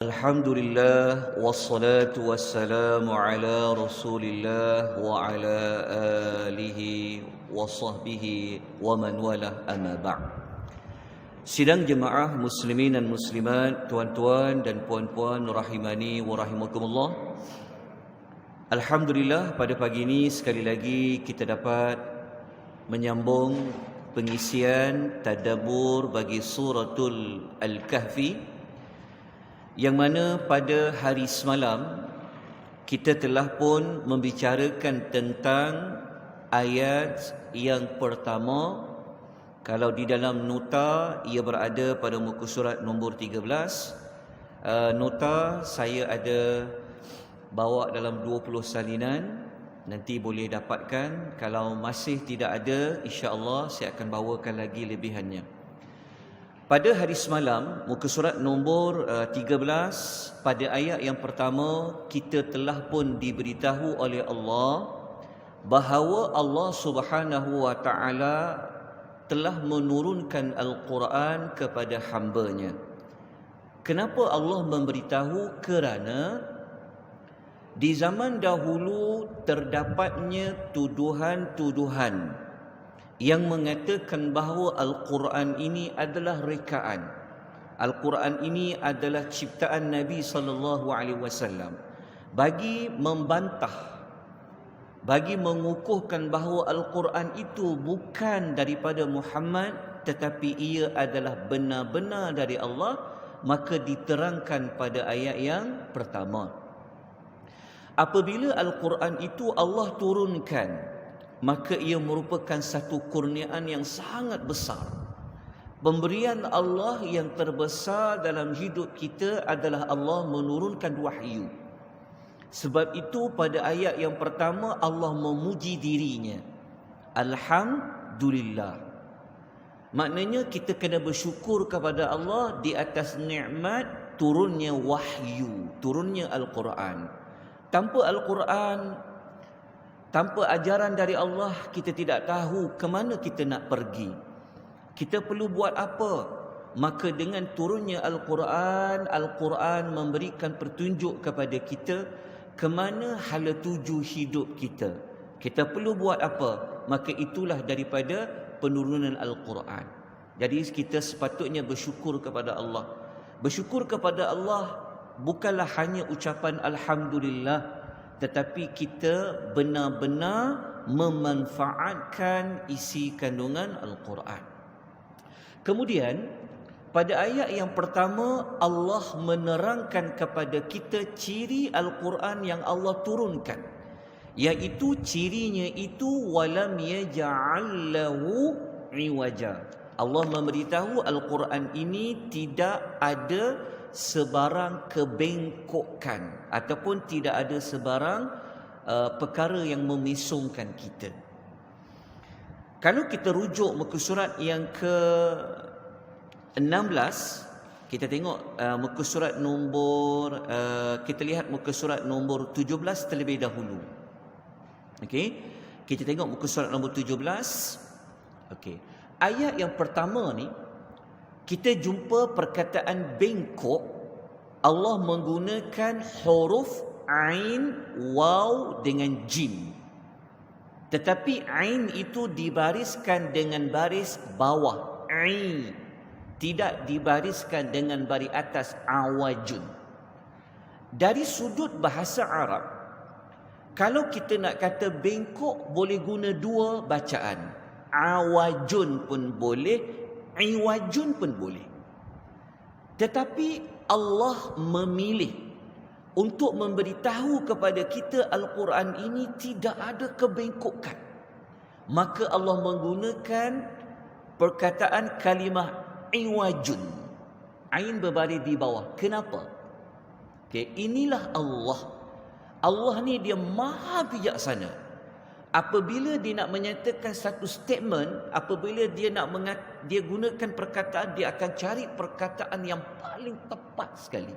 Alhamdulillah wassalatu wassalamu ala Rasulillah wa ala alihi wa sahbihi wa man walah amma ba'd. Sidang jemaah muslimin dan muslimat, tuan-tuan dan puan-puan rahimani wa rahimakumullah. Alhamdulillah pada pagi ini sekali lagi kita dapat menyambung pengisian tadabbur bagi suratul Al-Kahfi, yang mana pada hari semalam kita telah pun membicarakan tentang ayat yang pertama. Kalau di dalam nota ia berada pada muka surat nombor 13. Nota saya ada bawa dalam 20 salinan, nanti boleh dapatkan. Kalau masih tidak ada, insya-Allah saya akan bawakan lagi lebihannya. Pada hari semalam, muka surat nombor 13, pada ayat yang pertama, kita telah pun diberitahu oleh Allah bahawa Allah Subhanahu wa ta'ala telah menurunkan Al-Quran kepada hamba-Nya. Kenapa Allah memberitahu? Kerana di zaman dahulu terdapatnya tuduhan-tuduhan yang mengatakan bahawa Al-Quran ini adalah rekaan. Al-Quran ini adalah ciptaan Nabi SAW. Bagi membantah, bagi mengukuhkan bahawa Al-Quran itu bukan daripada Muhammad, tetapi ia adalah benar-benar dari Allah, maka diterangkan pada ayat yang pertama. Apabila Al-Quran itu Allah turunkan, maka ia merupakan satu kurniaan yang sangat besar. Pemberian Allah yang terbesar dalam hidup kita adalah Allah menurunkan wahyu. Sebab itu pada ayat yang pertama Allah memuji dirinya. Alhamdulillah. Maknanya kita kena bersyukur kepada Allah di atas nikmat turunnya wahyu, turunnya Al-Quran. Tanpa Al-Quran, tanpa ajaran dari Allah, kita tidak tahu ke mana kita nak pergi. Kita perlu buat apa? Maka dengan turunnya Al-Quran, Al-Quran memberikan petunjuk kepada kita ke mana hala tuju hidup kita. Kita perlu buat apa? Maka itulah daripada penurunan Al-Quran. Jadi kita sepatutnya bersyukur kepada Allah. Bersyukur kepada Allah bukanlah hanya ucapan Alhamdulillah, tetapi kita benar-benar memanfaatkan isi kandungan Al-Quran. Kemudian, pada ayat yang pertama, Allah menerangkan kepada kita ciri Al-Quran yang Allah turunkan. Iaitu cirinya itu, walam yaj'al lahu iwaja. Allah memberitahu Al-Quran ini tidak ada sebarang kebengkokan ataupun tidak ada sebarang perkara yang memisungkan kita. Kalau kita rujuk muka surat yang ke-16, kita tengok muka surat nombor kita lihat muka surat nombor 17 terlebih dahulu. Okey, kita tengok muka surat nombor 17. Okey, ayat yang pertama ni kita jumpa perkataan bengkok. Allah menggunakan huruf ain, waw dengan jim. Tetapi ain itu dibariskan dengan baris bawah, ain. Tidak dibariskan dengan baris atas, awajun. Dari sudut bahasa Arab, kalau kita nak kata bengkok, boleh guna dua bacaan. Awajun pun boleh, iwajun pun boleh. Tetapi Allah memilih untuk memberitahu kepada kita Al-Quran ini tidak ada kebengkokan. Maka Allah menggunakan perkataan kalimah iwajun. Ain berbaris di bawah. Kenapa? Okay, inilah Allah. Allah ni dia maha bijaksana. Apabila dia nak menyatakan satu statement, apabila dia nak dia gunakan perkataan, dia akan cari perkataan yang paling tepat sekali.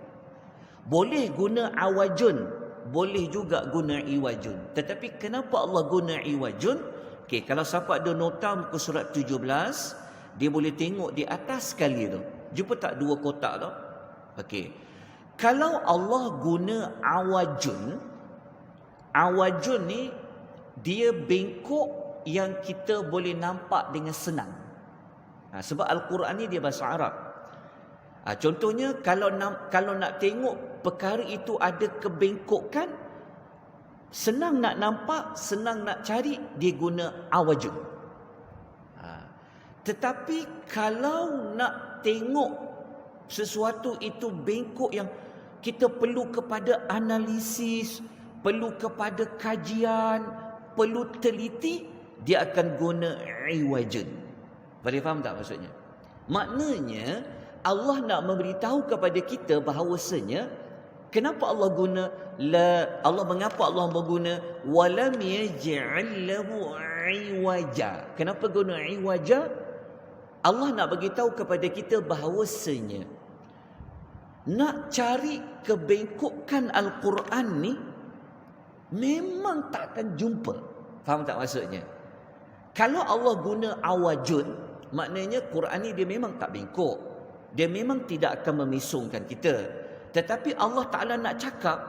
Boleh guna awajun, boleh juga guna iwajun. Tetapi kenapa Allah guna iwajun? Okey, kalau siapa ada nota muka surat 17, dia boleh tengok di atas sekali tu. Jumpa tak dua kotak tu? Okey. Kalau Allah guna awajun, awajun ni dia bengkok yang kita boleh nampak dengan senang. Sebab Al-Quran ni dia bahasa Arab. Contohnya kalau nak tengok perkara itu ada kebengkokan, senang nak nampak, senang nak cari, dia guna awajun. Tetapi kalau nak tengok sesuatu itu bengkok yang kita perlu kepada analisis, perlu kepada kajian, perlu teliti, dia akan guna iwajun. Boleh faham tak maksudnya? Maknanya Allah nak memberitahu kepada kita bahawasanya kenapa Allah guna mengapa Allah mengguna walam yaj'al lahu iwaja. Kenapa guna iwaja? Allah nak beritahu kepada kita bahawasanya nak cari kebengkokan Al-Quran ni memang tak akan jumpa. Faham tak maksudnya? Kalau Allah guna awajun, maknanya Quran ni dia memang tak bengkok. Dia memang tidak akan memisungkan kita. Tetapi Allah Ta'ala nak cakap,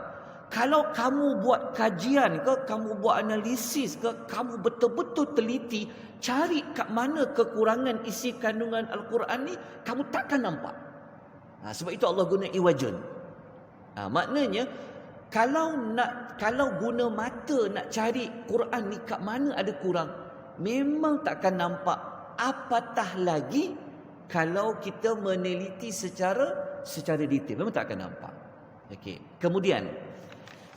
kalau kamu buat kajian ke, kamu buat analisis ke, kamu betul-betul teliti, cari kat mana kekurangan isi kandungan Al-Quran ni, kamu takkan nampak. Sebab itu Allah guna iwajun. Maknanya, kalau guna mata nak cari Quran ni kat mana ada kurang, memang takkan nampak. Apatah lagi kalau kita meneliti secara detail, memang tak akan nampak. Okey. Kemudian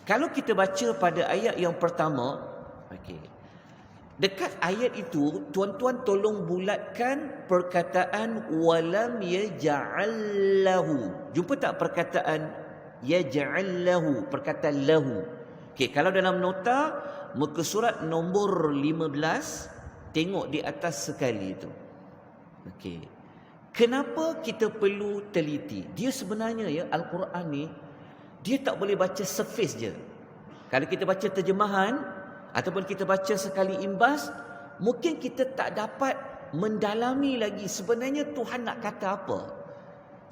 kalau kita baca pada ayat yang pertama, okey. Dekat ayat itu tuan-tuan tolong bulatkan perkataan walam yaj'allahu. Jumpa tak perkataan yaj'allahu, perkataan lahu. Okey, kalau dalam nota muka surat nombor 15, tengok di atas sekali itu. Okey. Kenapa kita perlu teliti? Dia sebenarnya Al-Quran ni dia tak boleh baca surface je. Kalau kita baca terjemahan ataupun kita baca sekali imbas, mungkin kita tak dapat mendalami lagi sebenarnya Tuhan nak kata apa.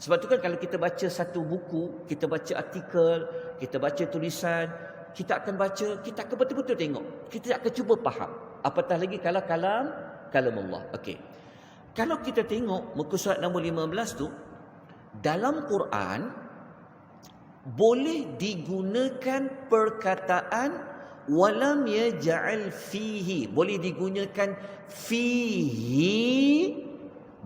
Sebab tu kan kalau kita baca satu buku, kita baca artikel, kita baca tulisan, kita akan baca, kita akan betul-betul tengok. Kita akan cuba faham. Apatah lagi kalau kalam Allah. Okey. Kalau kita tengok muka surat nombor 15 tu, dalam Quran boleh digunakan perkataan walam yaj'al fihi, boleh digunakan fihi,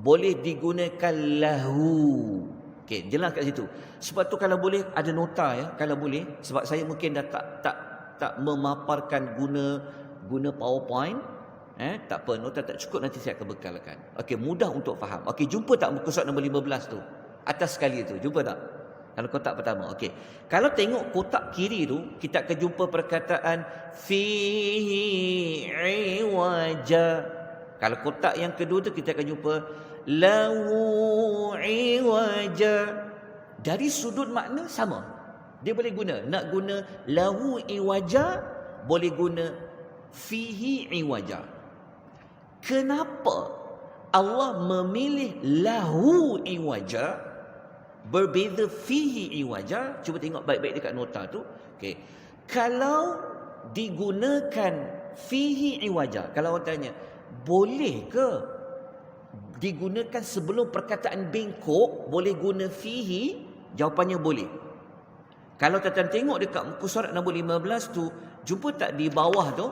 boleh digunakan lahu. Okey, jelas kat situ. Sebab tu kalau boleh ada nota kalau boleh, sebab saya mungkin dah tak memaparkan guna PowerPoint. Tak apa, nota tak cukup, nanti saya akan bekalkan. Okey, mudah untuk faham. Okey, jumpa tak muka surat nombor 15 tu? Atas sekali tu, jumpa tak? Kalau kotak pertama, okey. Kalau tengok kotak kiri tu, kita akan jumpa perkataan fihi iwaja. Kalau kotak yang kedua tu, kita akan jumpa lahu iwaja. Dari sudut makna sama. Dia boleh guna. Nak guna lahu iwaja, boleh guna fihi iwaja. Kenapa Allah memilih lahu iwaja, berbeza fihi iwaja? Cuba tengok baik-baik dekat nota tu. Okey. Kalau digunakan fihi iwaja, kalau orang tanya, boleh ke digunakan sebelum perkataan bengkok, boleh guna fihi? Jawapannya boleh. Kalau tuan-tuan tengok dekat muka surat nombor 15 tu, jumpa tak di bawah tu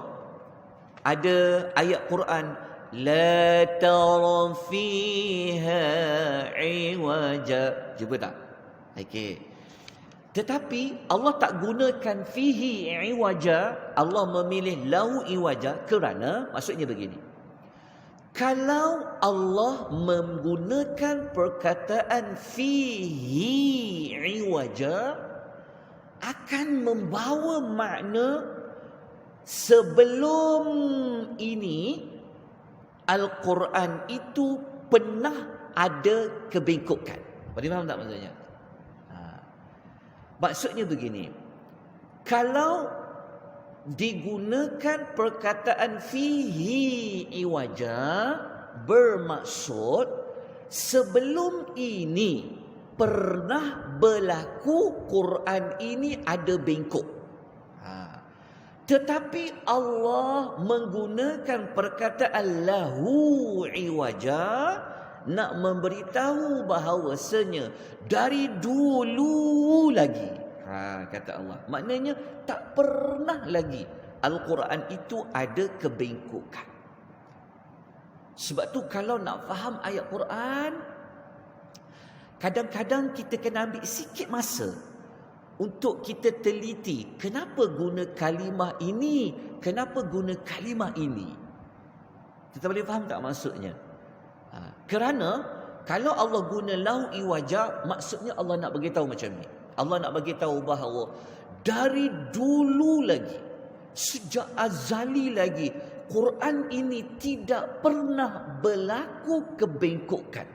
ada ayat Quran, la tara fiha iwaja. Jumpa tak? Okey. Tetapi Allah tak gunakan fihi iwaja, Allah memilih lahu iwaja kerana maksudnya begini. Kalau Allah menggunakan perkataan fihi iwaja, akan membawa makna sebelum ini Al-Quran itu pernah ada kebengkokan. Boleh faham tak maksudnya? Maksudnya begini. Kalau digunakan perkataan fihi iwaja, bermaksud sebelum ini pernah berlaku Quran ini ada bengkok. Tetapi Allah menggunakan perkataan lahu iwaja nak memberitahu bahawasanya dari dulu lagi. Kata Allah. Maknanya tak pernah lagi Al-Quran itu ada kebengkokan. Sebab tu kalau nak faham ayat Quran, kadang-kadang kita kena ambil sikit masa untuk kita teliti kenapa guna kalimah ini, kenapa guna kalimah ini. Kita boleh faham tak maksudnya? Kerana kalau Allah guna lahu iwaja, maksudnya Allah nak beritahu macam ni. Allah nak beritahu bahawa dari dulu lagi, sejak azali lagi, Quran ini tidak pernah berlaku kebengkokan.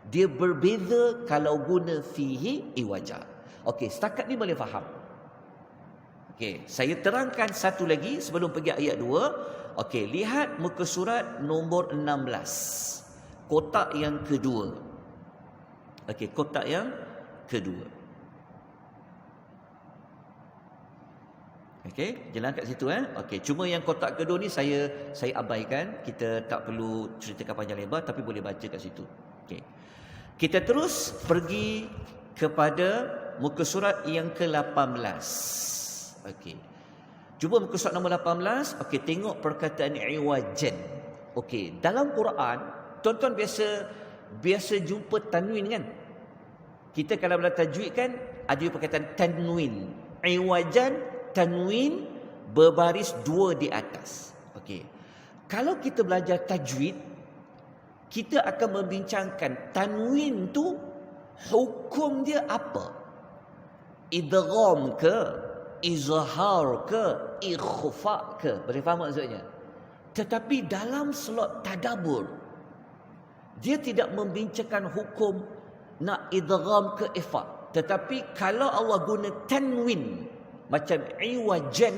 Dia berbeza kalau guna fihi iwaja. Okey, setakat ni boleh faham. Okey, saya terangkan satu lagi sebelum pergi ayat 2. Okey, lihat muka surat nombor 16. Kotak yang kedua. Okey, kotak yang kedua. Okey, jalan kat situ Okey, cuma yang kotak kedua ni saya abaikan, kita tak perlu ceritakan panjang lebar tapi boleh baca kat situ. Okey. Kita terus pergi kepada muka surat yang ke-18. Okey. Cuba muka surat nombor 18, okey, tengok perkataan iwajan. Okey, dalam Quran, tuan-tuan biasa jumpa tanwin kan? Kita kalau belajar tajwid kan ada perkataan tanwin. Iwajan, tanwin berbaris 2 di atas. Okey. Kalau kita belajar tajwid, kita akan membincangkan tanwin tu hukum dia apa? Idgham ke, izhar ke, ikhfa ke? Boleh faham maksudnya? Tetapi dalam slot tadabbur, dia tidak membincangkan hukum nak idgham ke ikhfa. Tetapi kalau Allah guna tanwin macam iwajan,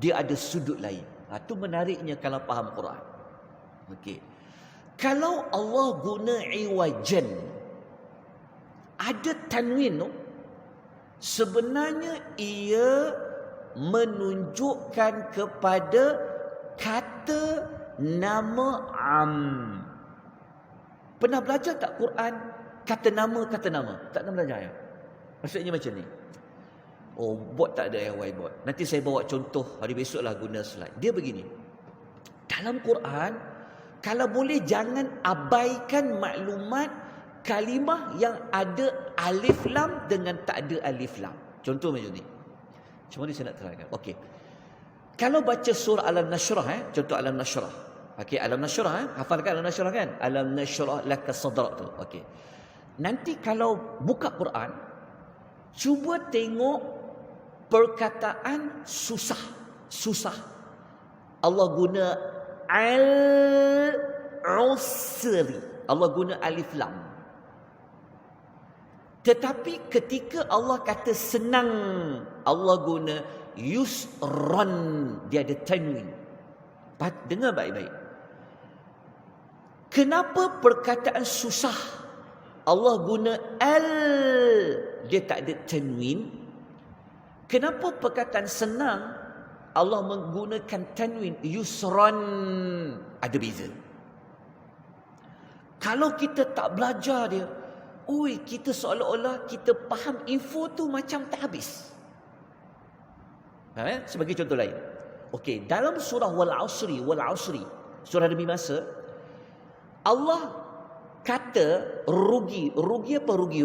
dia ada sudut lain. Itu menariknya kalau faham Quran. Okey. Kalau Allah guna iwajan, ada tanwin tu, sebenarnya ia menunjukkan kepada kata nama am. Pernah belajar tak Quran kata nama? Tak pernah belajar ya? Maksudnya macam ni. Oh, bot tak ada bot. Nanti saya bawa contoh hari besok lah guna slide. Dia begini. Dalam Quran, kalau boleh jangan abaikan maklumat kalimah yang ada alif lam dengan tak ada alif lam. Contoh macam ni. Cuma ni saya nak terangkan. Okey. Kalau baca surah Al-Nashrah, contoh Al-Nashrah. Okey, Al-Nashrah, hafalkan Al-Nashrah kan? Alam nashrah laka sadrak tu. Okey. Nanti kalau buka Quran, cuba tengok perkataan susah. Allah guna al-usri. Allah guna alif lam. Tetapi ketika Allah kata senang, Allah guna yusran. Dia ada tanwin. Dengar baik-baik. Kenapa perkataan susah Allah guna al, dia tak ada tanwin? Kenapa perkataan senang Allah menggunakan tanwin yusran? Ada beza. Kalau kita tak belajar dia, kita seolah-olah kita faham info tu macam tak habis. Sebagai contoh lain. Okey, dalam surah wal asri, surah demi masa, Allah kata rugi. Rugi apa rugi?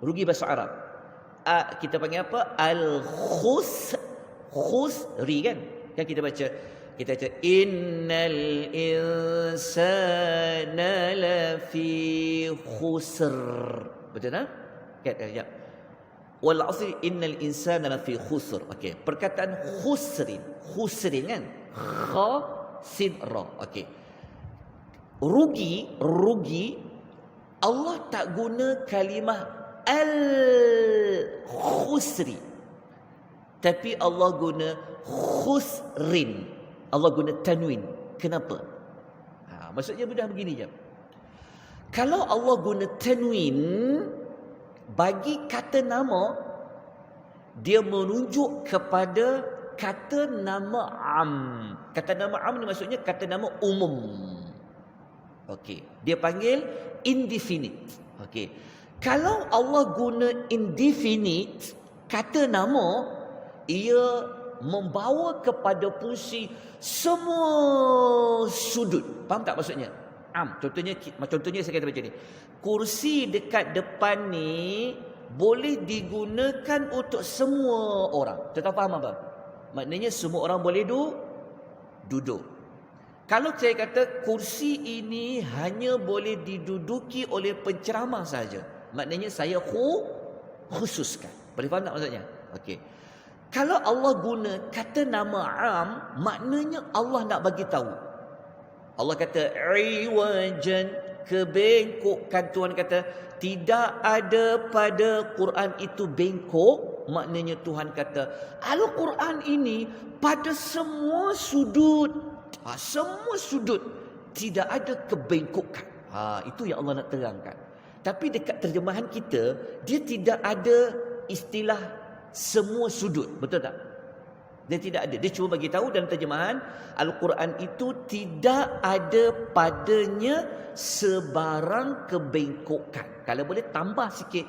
Rugi bahasa Arab. Kita panggil apa? Khusri kan? Kan kita baca innal insana lafi khusr. Betul tak? Ya. Wal 'asri innal insana lafi khusr. Okey, perkataan khusrin kan? Kha sin ra. Okey. Rugi Allah tak guna kalimah al-khusri, tapi Allah guna khusrin. Allah guna tanwin. Kenapa? Maksudnya mudah begini je. Kalau Allah guna tanwin, bagi kata nama, dia menunjuk kepada kata nama am. Kata nama am ni maksudnya kata nama umum. Okey, dia panggil indefinite. Okey. Kalau Allah guna indefinite kata nama, ia membawa kepada fungsi semua sudut. Faham tak maksudnya? Contohnya saya kata macam ni. Kursi dekat depan ni boleh digunakan untuk semua orang. Tuan faham apa? Maknanya semua orang boleh duduk. Kalau saya kata kursi ini hanya boleh diduduki oleh penceramah saja, maknanya saya khususkan. Boleh faham tak maksudnya? Okey. Kalau Allah guna kata nama am, maknanya Allah nak bagi tahu. Allah kata iwajan, kebengkokan. Tuhan kata tidak ada pada Quran itu bengkok. Maknanya Tuhan kata Al-Quran ini pada semua sudut, semua sudut tidak ada kebengkokan. Itu yang Allah nak terangkan. Tapi dekat terjemahan kita, dia tidak ada istilah semua sudut. Betul tak? Dia tidak ada. Dia cuma bagi tahu dalam terjemahan Al-Quran itu tidak ada padanya sebarang kebengkokan. Kalau boleh tambah sikit,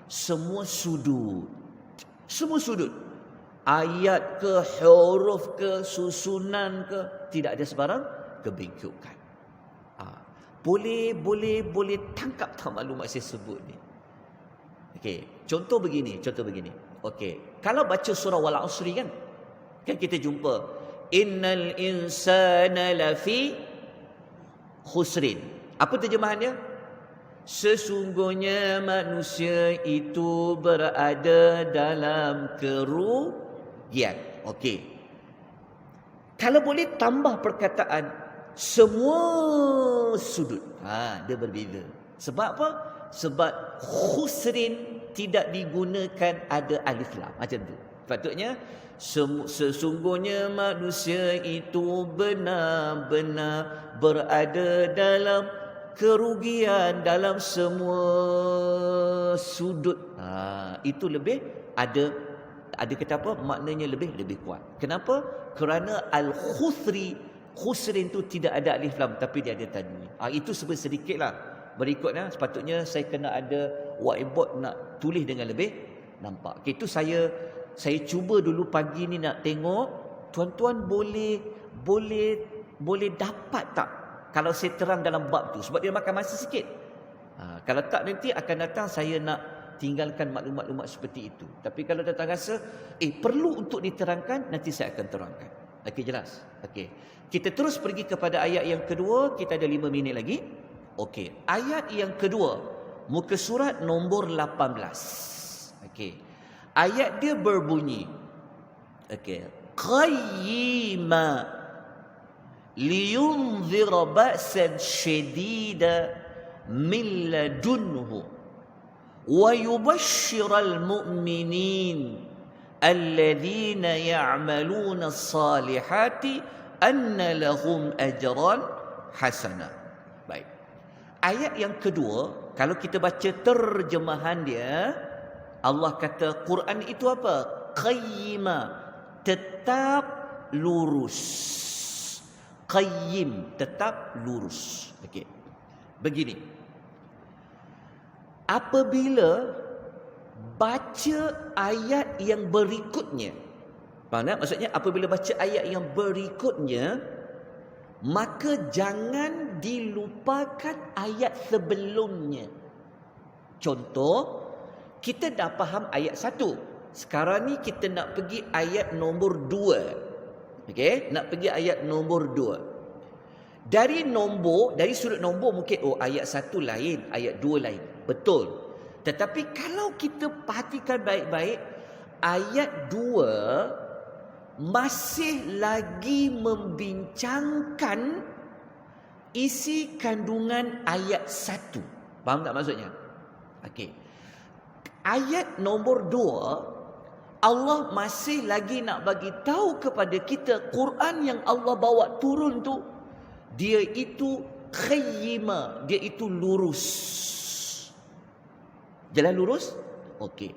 semua sudut. Semua sudut. Ayat ke, huruf ke, susunan ke, tidak ada sebarang kebengkokan. Boleh tangkap tak maklumat saya sebut ni? Okey, contoh begini. Okey, kalau baca surah Wal Asri kan kita jumpa innal insana lafi khusrin. Apa terjemahannya? Sesungguhnya manusia itu berada dalam kerugian. Okey. Kalau boleh tambah perkataan semua sudut. Dia berbeza. Sebab apa? Sebab khusrin tidak digunakan ada alif lam. Macam tu. Patutnya sesungguhnya manusia itu benar-benar berada dalam kerugian dalam semua sudut. Itu lebih ada kata apa? Maknanya lebih kuat. Kenapa? Kerana khusrin itu tidak ada alif lam tapi dia ada tanwin. Itu sedikitlah. Berikutnya sepatutnya saya kena ada whiteboard nak tulis dengan lebih nampak. Itu saya cuba dulu pagi ni nak tengok tuan-tuan boleh dapat tak kalau saya terang dalam bab tu, sebab dia makan masa sikit. Kalau tak nanti akan datang saya nak tinggalkan maklumat-maklumat seperti itu. Tapi kalau datang rasa perlu untuk diterangkan, nanti saya akan terangkan. Okey, jelas? Okey. Kita terus pergi kepada ayat yang kedua. Kita ada 5 minit lagi. Okey, ayat yang kedua, muka surat nombor 18. Okey. Ayat dia berbunyi, okey, qayyima liyunzira ba'san syadida min ladunhu wa yubashshiral mu'minin alladhina ya'maluna as-salihati anna lahum ajran hasana. Baik. Ayat yang kedua, kalau kita baca terjemahan dia, Allah kata Quran itu apa? Qayyima, tetap lurus. Qayyim, tetap lurus. Okey. Begini. Apabila baca ayat yang berikutnya, faham tak? Maksudnya apabila baca ayat yang berikutnya, maka jangan dilupakan ayat sebelumnya. Contoh, kita dah faham ayat 1. Sekarang ni kita nak pergi ayat nombor 2. Okey, nak pergi ayat nombor 2. Dari sudut nombor mungkin ayat 1 lain, ayat 2 lain. Betul. Tetapi kalau kita perhatikan baik-baik, ayat 2 masih lagi membincangkan isi kandungan ayat 1. Faham tak maksudnya? Okey. Ayat nombor 2, Allah masih lagi nak bagi tahu kepada kita Quran yang Allah bawa turun tu, dia itu qayyima, dia itu lurus. Jalan lurus? Okey.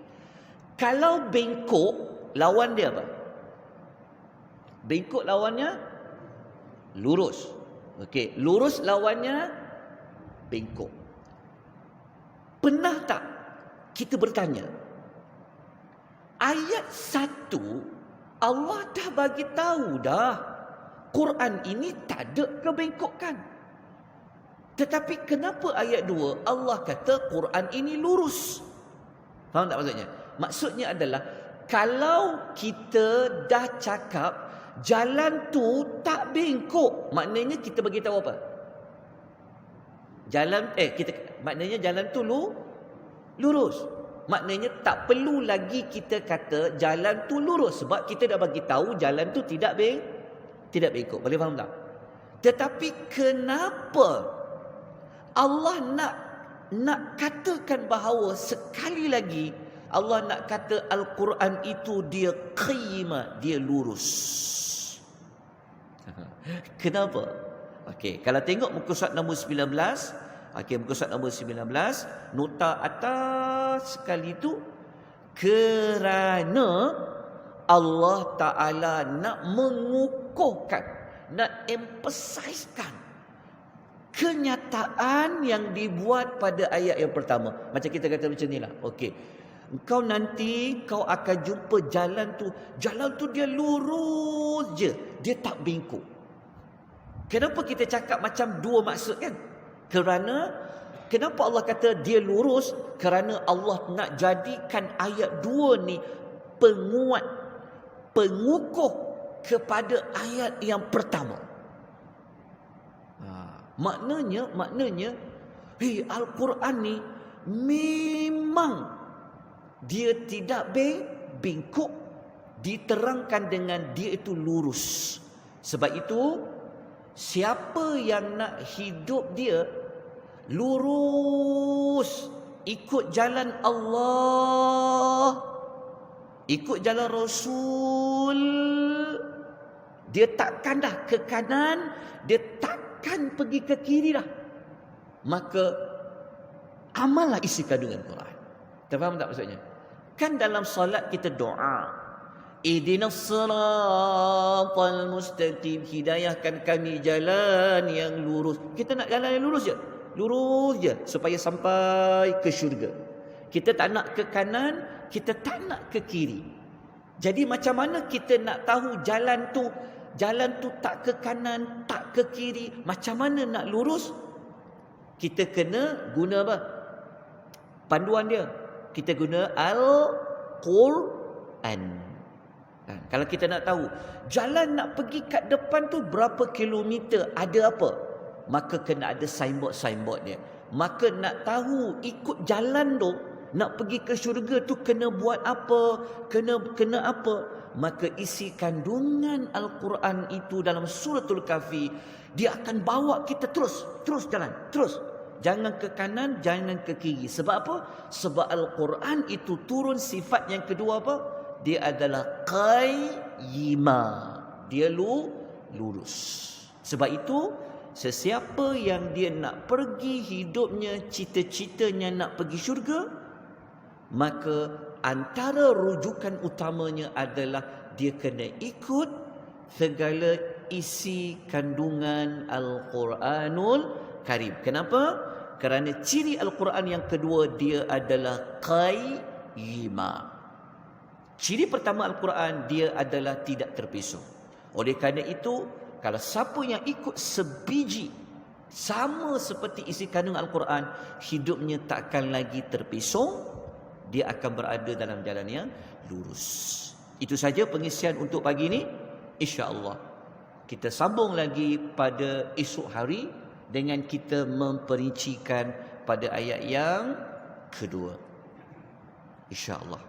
Kalau bengkok, lawan dia apa? Bengkok lawannya lurus. Okey, lurus lawannya bengkok. Pernah tak kita bertanya, ayat 1 Allah dah bagi tahu dah Quran ini tak ada kebengkokan. Tetapi kenapa ayat 2 Allah kata Quran ini lurus? Faham tak maksudnya? Maksudnya adalah kalau kita dah cakap jalan tu tak bengkok, maknanya kita bagi tahu apa? Maknanya jalan tu lurus. Maknanya tak perlu lagi kita kata jalan tu lurus sebab kita dah bagi tahu jalan tu tidak bengkok. Boleh faham tak? Tetapi kenapa Allah nak katakan bahawa sekali lagi Allah nak kata Al-Quran itu dia qiyamah, dia lurus. Kenapa? Okey, kalau tengok muka surat nombor 19, muka surat nombor 19, nota atas sekali tu, kerana Allah Ta'ala nak mengukuhkan, nak emphasizekan kenyataan yang dibuat pada ayat yang pertama. Macam kita kata macam ni lah. Okey, engkau nanti kau akan jumpa jalan tu dia lurus je, dia tak bengkok. Kenapa kita cakap macam dua maksud kan? Kenapa Allah kata dia lurus? Kerana Allah nak jadikan ayat 2 ni penguat, pengukuh kepada ayat yang pertama. Maknanya Al-Quran ni memang dia tidak bengkok, diterangkan dengan dia itu lurus. Sebab itu siapa yang nak hidup dia lurus, ikut jalan Allah, ikut jalan Rasul, dia takkan dah ke kanan, dia takkan pergi ke kiri dah. Maka amallah isi kandungan Quran. Faham tak maksudnya? Kan dalam solat kita doa, ihdinas siratal mustaqim, hidayahkan kami jalan yang lurus. Kita nak jalan yang lurus je supaya sampai ke syurga. Kita tak nak ke kanan, kita tak nak ke kiri. Jadi macam mana kita nak tahu jalan tu tak ke kanan, tak ke kiri, macam mana nak lurus? Kita kena guna apa? Panduan dia. Kita guna Al-Quran. Kalau kita nak tahu jalan nak pergi kat depan tu berapa kilometer, ada apa, maka kena ada signboard dia. Maka nak tahu ikut jalan tu nak pergi ke syurga tu kena buat apa, kena apa, maka isi kandungan Al-Quran itu dalam suratul Kahfi, dia akan bawa kita terus jalan, terus. Jangan ke kanan, jangan ke kiri. Sebab apa? Sebab Al-Quran itu turun sifat yang kedua apa? Dia adalah qayyimah. Dia lurus. Sebab itu, sesiapa yang dia nak pergi hidupnya, cita-citanya nak pergi syurga, maka antara rujukan utamanya adalah dia kena ikut segala isi kandungan Al-Quranul Karim. Kenapa? Kerana ciri Al-Quran yang kedua, dia adalah qayyimah. Ciri pertama Al-Quran, dia adalah tidak terpisah. Oleh kerana itu, kalau siapa yang ikut sebiji sama seperti isi kandungan Al-Quran, hidupnya takkan lagi terpisah, dia akan berada dalam jalan yang lurus. Itu saja pengisian untuk pagi ini. InsyaAllah kita sambung lagi pada esok hari dengan kita memperincikan pada ayat yang kedua. InsyaAllah.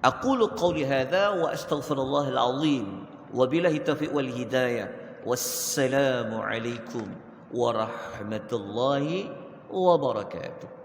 Aqulu qawli hadha wa astaghfirullahal azim. Wabillahi taufiq wal hidayah. Wassalamu alaikum warahmatullahi wabarakatuh.